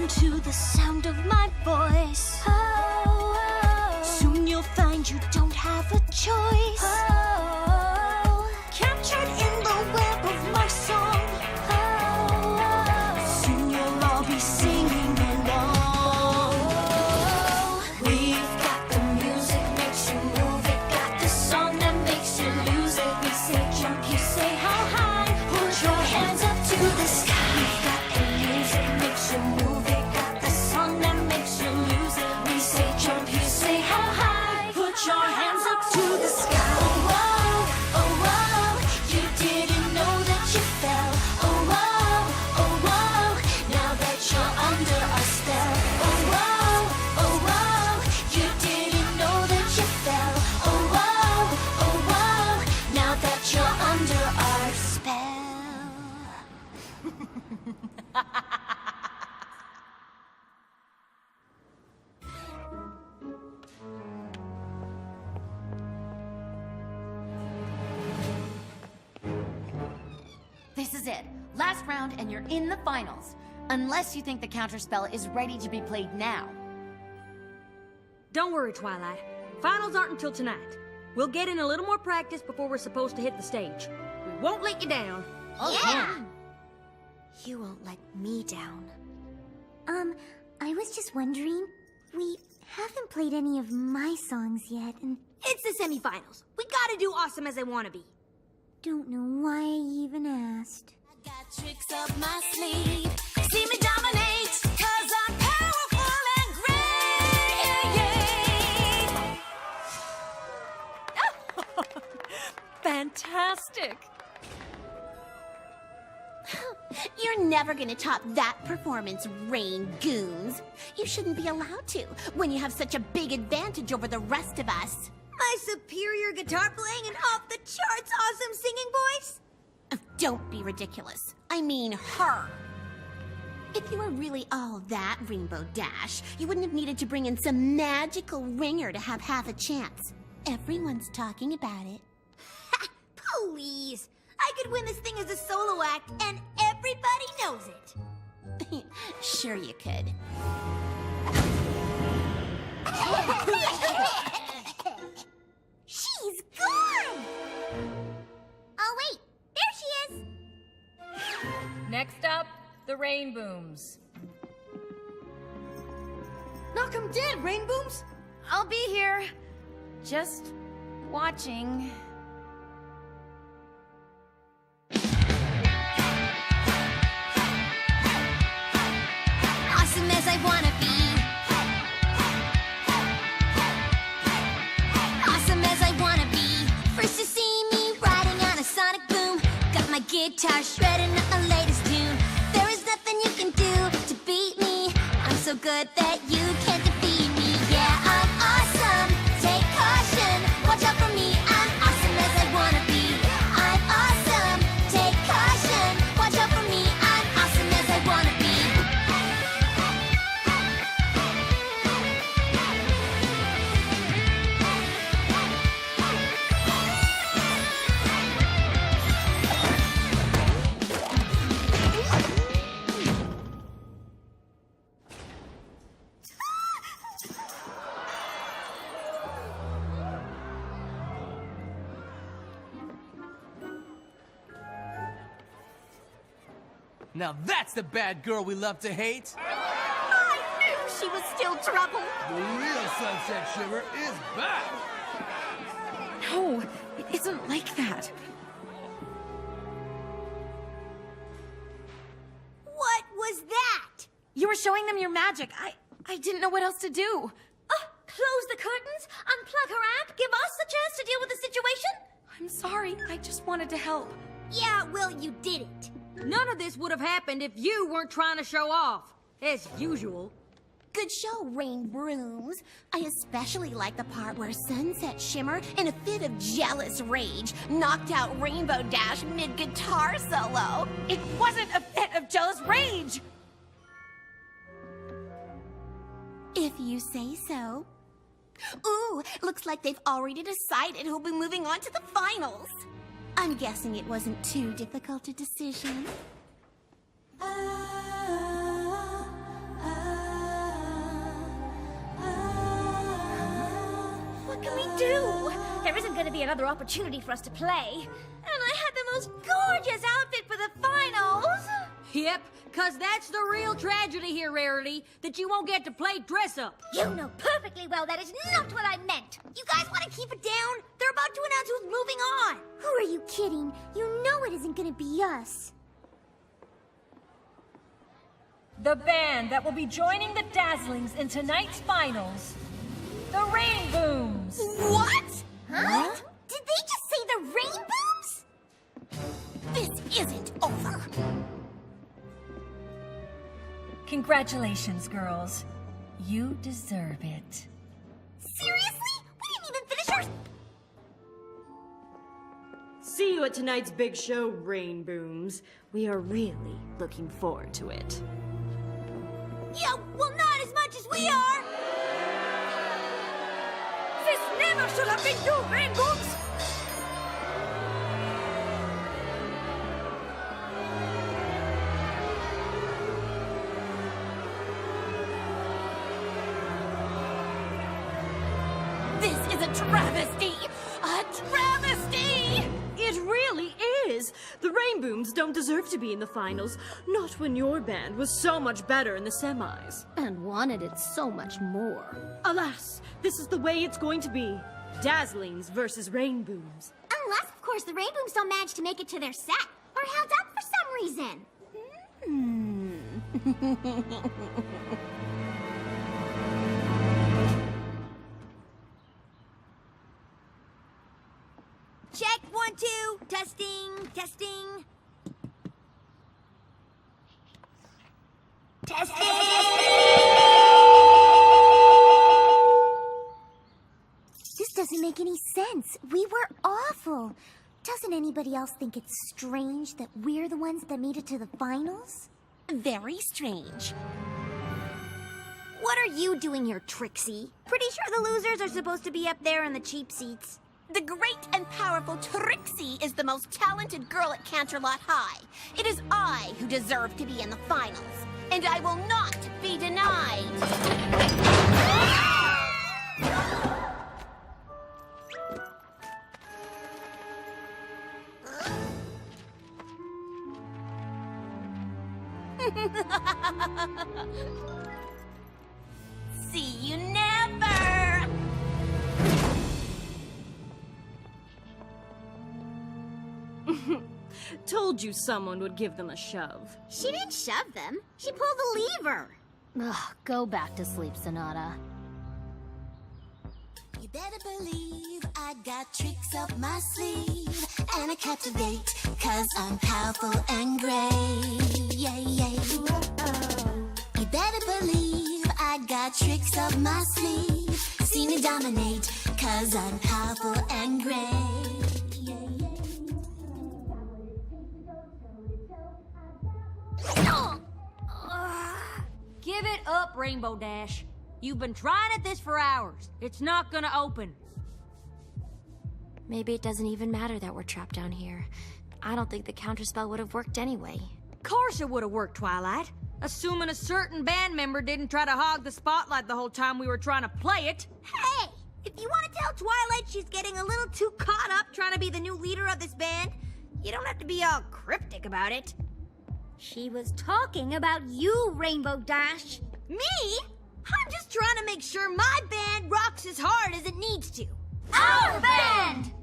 To the sound of my voice. Soon you'll find you don't have a choice. Captured in the web of my song. Soon you'll all be singing along. We've got the music makes you move it. Got the song that makes you lose it. We say jump, you say how high. Put your hands up to the sky. We've got the music makes you move it. Your hands up to the sky. Oh, whoa, you didn't know that you fell. Oh, whoa, now that you're under our spell. Oh, whoa, you didn't know that you fell. Oh, whoa, now that you're under our spell. This is it. Last round and you're in the finals. Unless you think the counterspell is ready to be played now. Don't worry, Twilight. Finals aren't until tonight. We'll get in a little more practice before we're supposed to hit the stage. We won't let you down. Yeah! You won't let me down. I was just wondering, we haven't played any of my songs yet, and It's the semifinals. We gotta do awesome as I wanna be. don't know why I even asked. I got tricks up my sleeve. See me dominate, 'cause I'm powerful and great. Fantastic! You're never gonna top that performance, Rain Goons. You shouldn't be allowed to, when you have such a big advantage over the rest of us. My superior guitar playing and off-the-charts awesome singing voice? don't be ridiculous. I mean her. If you were really all that, Rainbow Dash, you wouldn't have needed to bring in some magical ringer to have half a chance. Everyone's talking about it. Please. I could win this thing as a solo act, and everybody knows it. Sure you could. She's gone! Oh, wait. There she is! Next up, the Rain Booms. Knock 'em dead, Rainbooms! I'll be here. Just watching. Awesome as I wanna be. Awesome as I wanna be. First to see me riding on a sonic boom. Got my guitar shredding up my latest tune. There is nothing you can do to beat me. I'm so good that you can't defeat me. Yeah, I'm awesome. Take caution. Watch out for me. I'm awesome as I wanna be. I'm awesome. Take caution. Watch out for me. I'm awesome as I wanna be. Now that's the bad girl we love to hate. I knew she was still trouble. The real Sunset Shimmer is back. No, it isn't like that. What was that? You were showing them your magic. I didn't know what else to do. Close the curtains, unplug her amp, give us a chance to deal with the situation? I'm sorry. I just wanted to help. Yeah, well, you did it. None of this would have happened if you weren't trying to show off, as usual. Good show, Rain Brooms. I especially like the part where Sunset Shimmer, in a fit of jealous rage, knocked out Rainbow Dash mid-guitar solo. It wasn't a fit of jealous rage! If you say so. Ooh, looks like they've already decided who'll be moving on to the finals. I'm guessing it wasn't too difficult a decision. What can we do? There isn't going to be another opportunity for us to play. And I had the most gorgeous outfit for the finals. Yep, cause that's the real tragedy here, Rarity, that you won't get to play dress-up. You know perfectly well that is not what I meant. You guys want to keep it down? They're about to announce who's moving on. Who are you kidding? You know it isn't gonna be us. The band that will be joining the Dazzlings in tonight's finals, the Rain Booms. What? Huh? Did they just say the Rainbooms? This isn't over. Congratulations, girls. You deserve it. Seriously? We didn't even finish our... See you at tonight's big show, Rain Booms. We are really looking forward to it. Yeah, well, not as much as we are. This never should have been you, Rainbooms! This is a travesty! A travesty! It really is! The Rainbooms don't deserve to be in the finals. Not when your band was so much better in the semis. And wanted it so much more. Alas, this is the way it's going to be. Dazzlings versus Rainbooms. Unless, of course, the Rainbooms don't manage to make it to their set. Or held up for some reason. Check, 1, 2. Testing, testing. Testing! This doesn't make any sense. We were awful. Doesn't anybody else think it's strange that we're the ones that made it to the finals? Very strange. What are you doing here, Trixie? Pretty sure the losers are supposed to be up there in the cheap seats. The great and powerful Trixie is the most talented girl at Canterlot High. It is I who deserve to be in the finals, and I will not be denied. See you never! Told you someone would give them a shove. She didn't shove them. She pulled the lever. Ugh, go back to sleep, Sonata. You better believe I got tricks up my sleeve, and I captivate, 'cause I'm powerful and great. Yeah, yeah. You better believe I got tricks up my sleeve. See me dominate, 'cause I'm powerful and great. Yeah, Give it up, Rainbow Dash. You've been trying at this for hours. It's not gonna open. Maybe it doesn't even matter that we're trapped down here. I don't think the counterspell would have worked anyway. Course it would have worked, Twilight. Assuming a certain band member didn't try to hog the spotlight the whole time we were trying to play it. Hey, if you want to tell Twilight she's getting a little too caught up trying to be the new leader of this band, you don't have to be all cryptic about it. She was talking about you, Rainbow Dash. Me? I'm just trying to make sure my band rocks as hard as it needs to. Our band!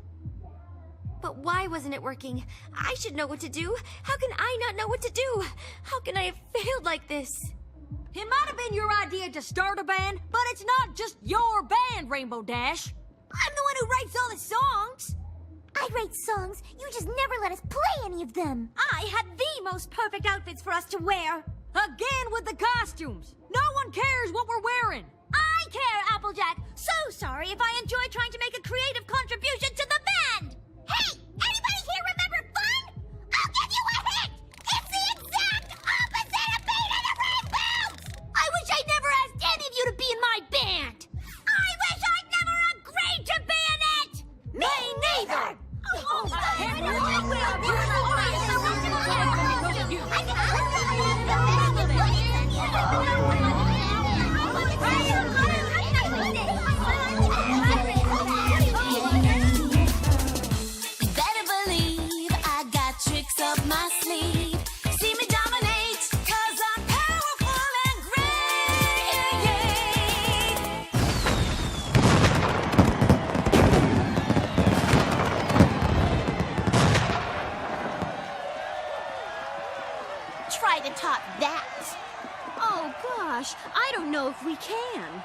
But why wasn't it working? I should know what to do. How can I not know what to do? How can I have failed like this? It might have been your idea to start a band, but it's not just your band, Rainbow Dash. I'm the one who writes all the songs. I write songs, you just never let us play any of them. I had the most perfect outfits for us to wear. Again with the costumes. No one cares what we're wearing. I care, Applejack. So sorry if I enjoy trying to make a creative contribution to the band. Hey, anybody here remember fun? I'll give you a hint. It's the exact opposite of being in a rainbow. I wish I'd never asked any of you to be in my band. I wish I'd never agreed to be in it. Me neither. You better believe I got tricks up my sleeve. See me dominate, 'cause I'm powerful and great. Try to top that. Oh gosh, I don't know if we can.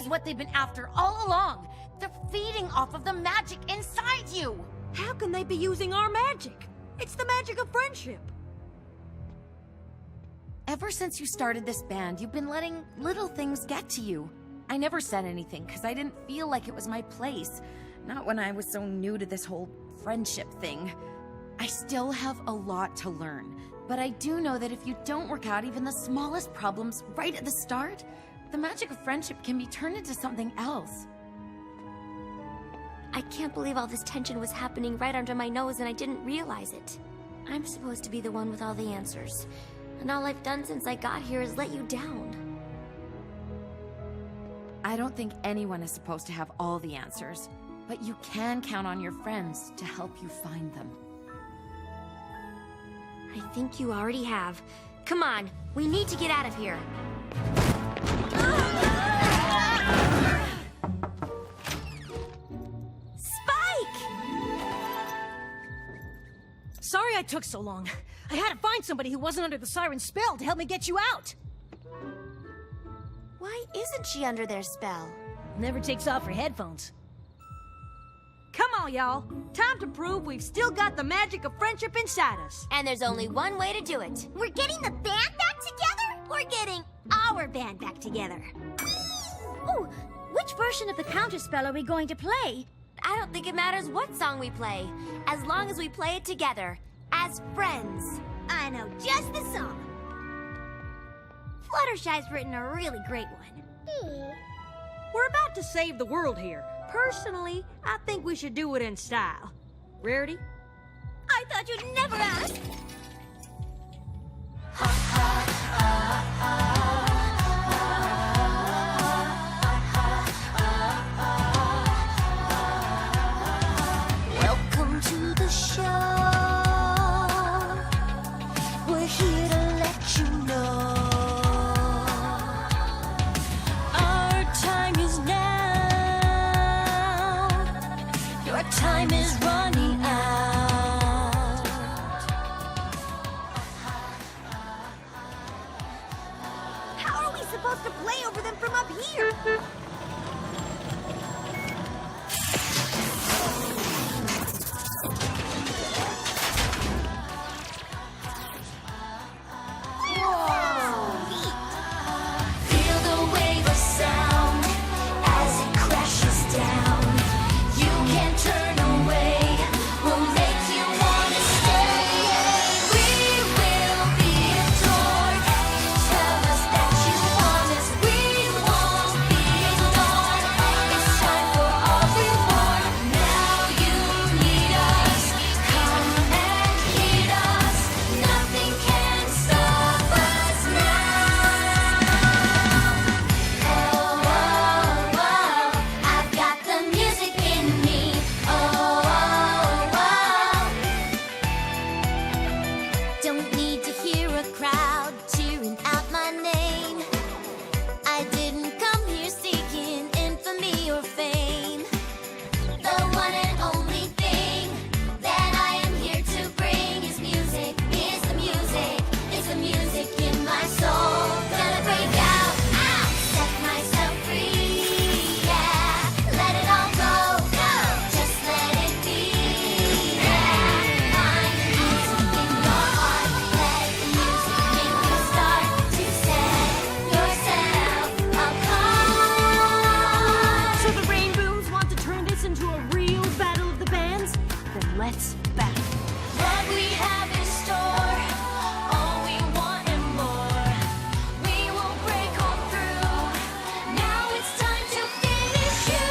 What they've been after all along. They're feeding off of the magic inside you. How can they be using our magic? It's the magic of friendship. Ever since you started this band, you've been letting little things get to you. I never said anything because I didn't feel like it was my place. Not when I was so new to this whole friendship thing. I still have a lot to learn, but I do know that if you don't work out even the smallest problems right at the start, the magic of friendship can be turned into something else. I can't believe all this tension was happening right under my nose and I didn't realize it. I'm supposed to be the one with all the answers. And all I've done since I got here is let you down. I don't think anyone is supposed to have all the answers. But you can count on your friends to help you find them. I think you already have. Come on, we need to get out of here. Spike! Sorry I took so long. I had to find somebody who wasn't under the siren's spell to help me get you out. Why isn't she under their spell? Never takes off her headphones. Come on, y'all. Time to prove we've still got the magic of friendship inside us. And there's only one way to do it. We're getting the band back together? We're getting our band back together. Ooh, which version of the counterspell are we going to play? I don't think it matters what song we play, as long as we play it together, as friends. I know just the song. Fluttershy's written a really great one. We're about to save the world here. Personally, I think we should do it in style. Rarity? I thought you'd never ask. Welcome to the show. We're here to let you know. Our time is now. Your time is running out. How are we supposed to play over them from up here? Feel the wave of sound as it crashes down. You can't turn away. We'll make you wanna stay. We will be adored. Tell us that you want us. We won't be ignored. It's time for our reward. Now you need us. Come and hit us. Nothing can stop us now. Oh, oh, oh, I've got the music in me. Oh, oh, oh. Don't need to hear a crowd cheering out my name. I didn't come here seeking infamy or fame. The one and only thing that I am here to bring is music, is the music, is the music in my soul. Gonna break out, set myself free, yeah. Let it all go, just let it be, yeah. Find the music in your heart, let the music make you start to set yourself apart. So the Rainbooms want to turn this into a real battle of the bands? Then let's battle. What we have in store, all we want and more. We will break on through. Now it's time to finish you.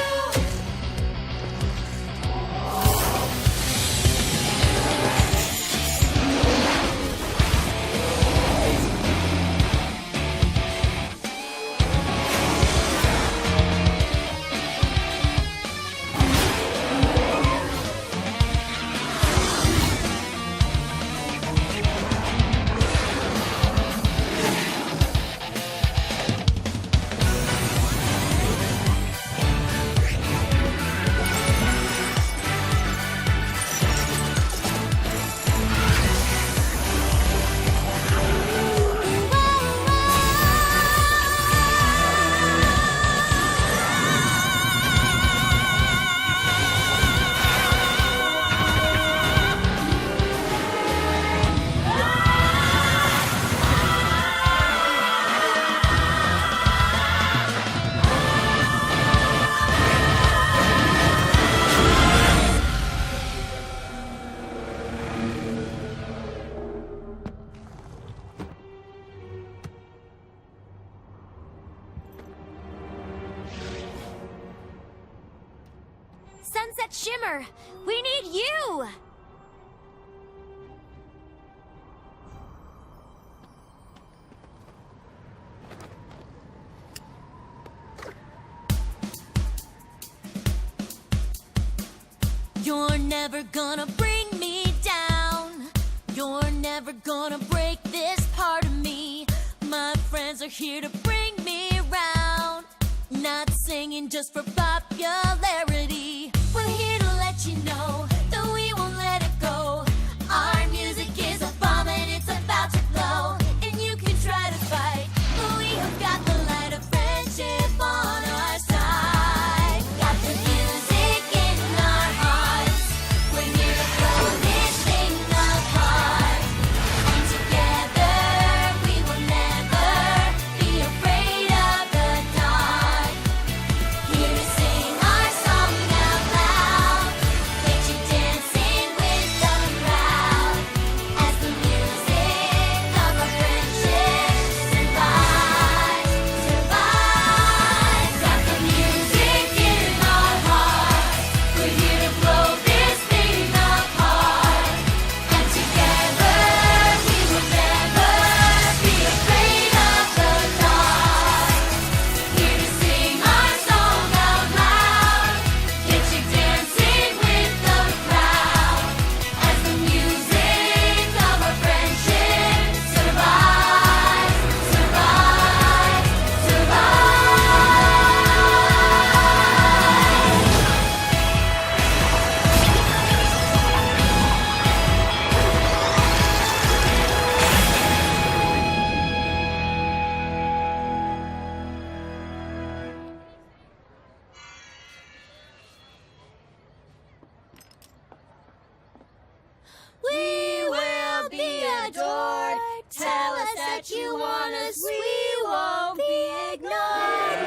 Sunset Shimmer, we need you! never gonna bring me down. You're never gonna break this part of me. My friends are here to bring me around. Not singing just for popularity. We're here to let you know that we won't let it go. Our music is a bomb and it's about to blow. And you can try to fight, but we have got the light of friendship on our side. Got the music in our hearts. We're here to blow this thing apart. And together we will never be afraid of the dark. Here to sing our song out loud. Get you dancing with the crowd. As the music of our friendship survives, survives. Got the music in our hearts. We're here to blow this thing apart. And together we will never be afraid of the dark. Here to sing our song out loud. Get you dancing with the crowd. As the music of our friendship survives, survives, we will be adored. Tell us that you want us, we won't be ignored.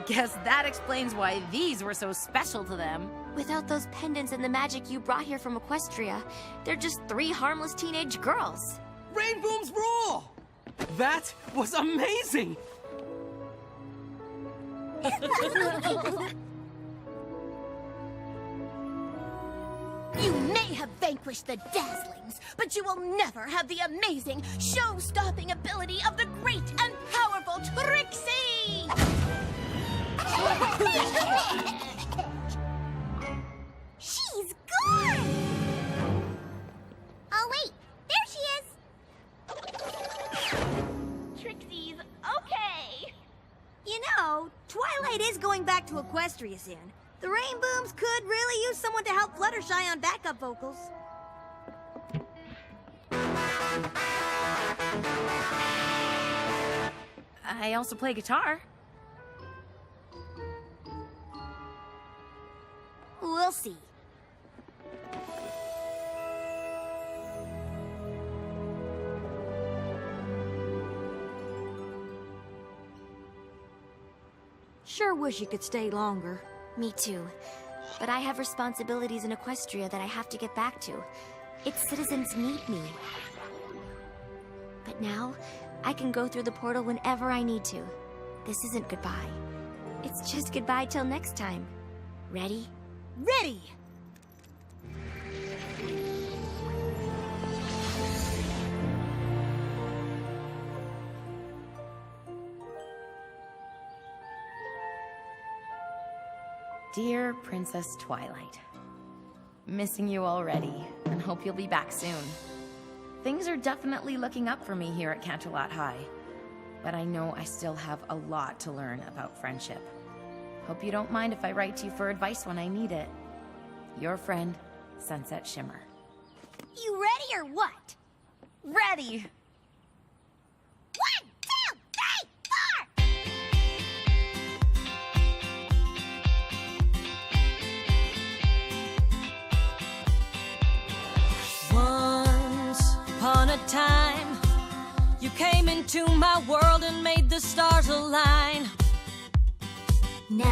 Guess that explains why these were so special to them. Without those pendants and the magic you brought here from Equestria, they're just 3 harmless teenage girls. Rainbooms rule! That was amazing! You may have vanquished the Dazzlings, but you will never have the amazing, show-stopping ability of the great and powerful Trixie! She's gone! Oh, wait. There she is! Trixie's okay. You know, Twilight is going back to Equestria soon. The Rainbooms could really use someone to help Fluttershy on backup vocals. I also play guitar. We'll see. Sure wish you could stay longer. Me too. But I have responsibilities in Equestria that I have to get back to. Its citizens need me. But now, I can go through the portal whenever I need to. This isn't goodbye. It's just goodbye till next time. Ready? Ready! Dear Princess Twilight, missing you already, and hope you'll be back soon. Things are definitely looking up for me here at Canterlot High, but I know I still have a lot to learn about friendship. Hope you don't mind if I write to you for advice when I need it. Your friend, Sunset Shimmer. You ready or what? Ready! 1, 2, 3, 4! Once upon a time, you came into my world and made the stars align. Now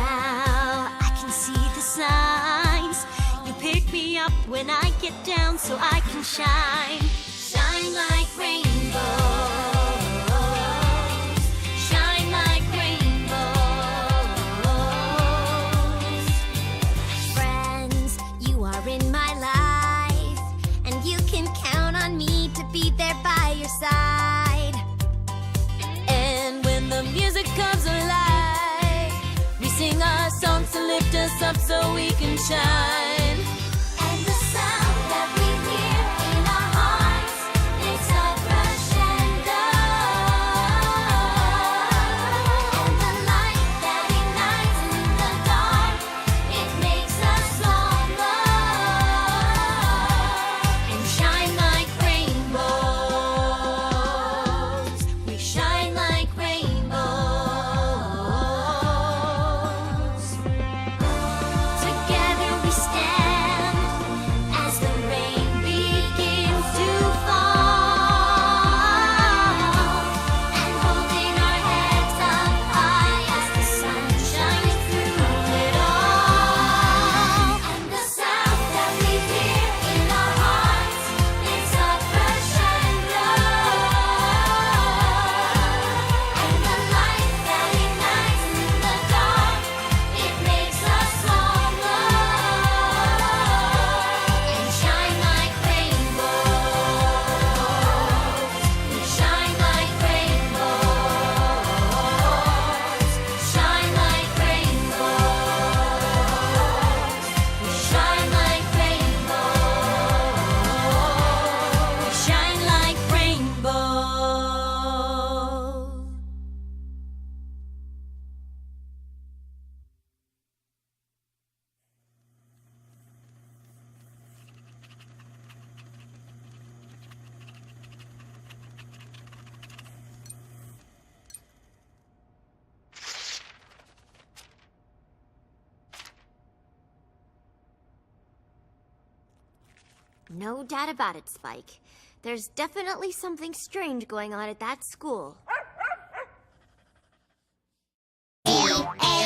I can see the signs. You pick me up when I get down so I can shine. Shine like rainbows. Shine like rainbows. Friends, you are in my life, and you can count on me to be there by your side. us up so we can shine. And the sound that we hear in our hearts makes a crescendo. And the light that ignites in the dark, it makes us stronger and shine like rainbows. We shine like rainbows. Together we stand as the rain begins to fall, and holding our heads up high as the sun shines through it all. And the sound that we hear in our hearts makes a crescendo. And the light that ignites in the dark, it makes us stronger and shine like rainbows. We shine like rainbows. Shine like rainbows. We shine like rainbows. We shine like rainbows. No doubt about it, Spike. There's definitely something strange going on at that school. E